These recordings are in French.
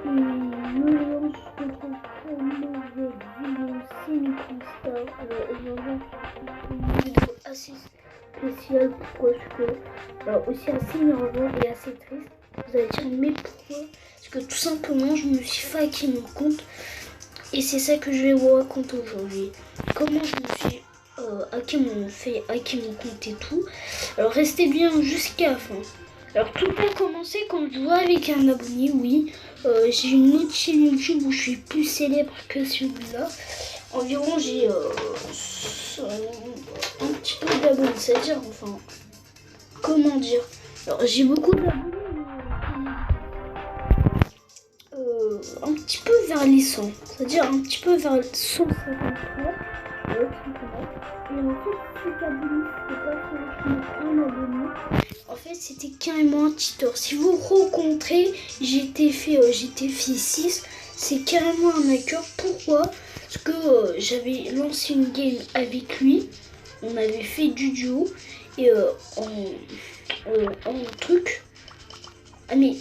Et je lance notre nouvelle vidéo Cinequista. Alors aujourd'hui, c'est une vidéo assez spéciale. Pourquoi? Parce que, alors aussi assez énervant et assez triste. Vous allez dire, mais pourquoi? Parce que tout simplement, je me suis fait hacker mon compte. Et c'est ça que je vais vous raconter aujourd'hui. Comment je me suis fait hacker mon compte et tout. Alors restez bien jusqu'à la fin. Alors tout a commencé quand je jouais avec un abonné, oui. J'ai une autre chaîne YouTube où je suis plus célèbre que celui-là. Environ j'ai un petit peu d'abonnés, c'est-à-dire, enfin, comment dire. Alors j'ai beaucoup d'abonnés, un petit peu vers les 100, c'est-à-dire un petit peu vers 153. Et en fait, cet abonné, c'était pas franchement un abonné. En fait, c'était carrément un cheater. Si vous rencontrez GT 6, c'est carrément un hacker. Pourquoi? Parce que j'avais lancé une game avec lui. On avait fait du duo. Et en truc. Ah mais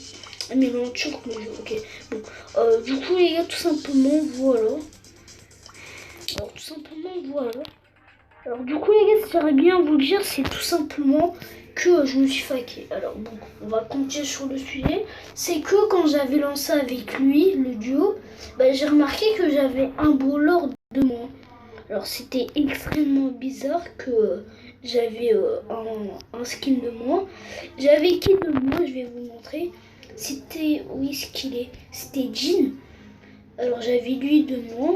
en turc le jeu, ok. Bon, du coup les gars, tout simplement, voilà. Alors tout simplement, voilà. Alors du coup les gars, j'aimerais bien vous dire, c'est tout simplement que je me suis faké. Alors bon, on va continuer sur le sujet. C'est que quand j'avais lancé avec lui le duo, bah, j'ai remarqué que j'avais un brawler de moins. Alors c'était extrêmement bizarre que j'avais un skin de moins. J'avais qui de moins, je vais vous montrer. C'était, oui, ce qu'il est, c'était Jean. Alors j'avais lui de moins,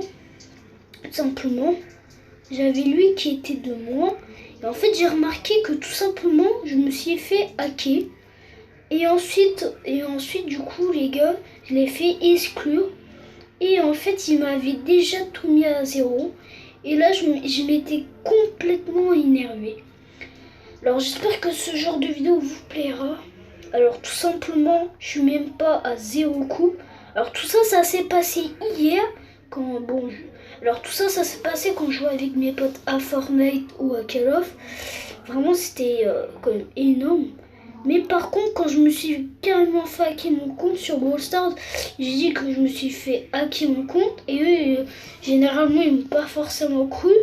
tout simplement. J'avais lui qui était de moins. Et en fait, j'ai remarqué que tout simplement, je me suis fait hacker. Et ensuite, du coup, les gars, je l'ai fait exclure. Et en fait, il m'avait déjà tout mis à zéro. Et là, je m'étais complètement énervé. Alors, j'espère que ce genre de vidéo vous plaira. Alors, tout simplement, je suis même pas à 0 coup. Alors, tout ça, ça s'est passé hier. Quand, bon, alors tout ça, ça s'est passé quand je jouais avec mes potes à Fortnite ou à Call of. Vraiment, c'était quand même énorme. Mais par contre, quand je me suis carrément fait hacker mon compte sur Brawl Stars, j'ai dit que je me suis fait hacker mon compte. Et eux, généralement, ils m'ont pas forcément cru.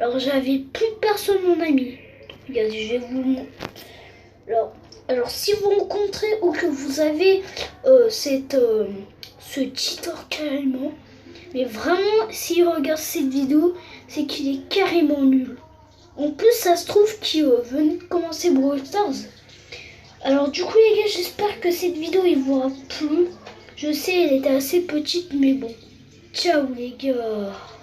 Alors, j'avais plus personne mon ami. Regardez, je vais vous montrer. Alors, si vous rencontrez ou que vous avez ce cheater carrément, mais vraiment, s'il regarde cette vidéo, c'est qu'il est carrément nul. En plus, ça se trouve qu'il venait de commencer Brawl Stars. Alors du coup les gars, j'espère que cette vidéo il vous aura plu. Je sais, elle était assez petite, mais bon. Ciao les gars.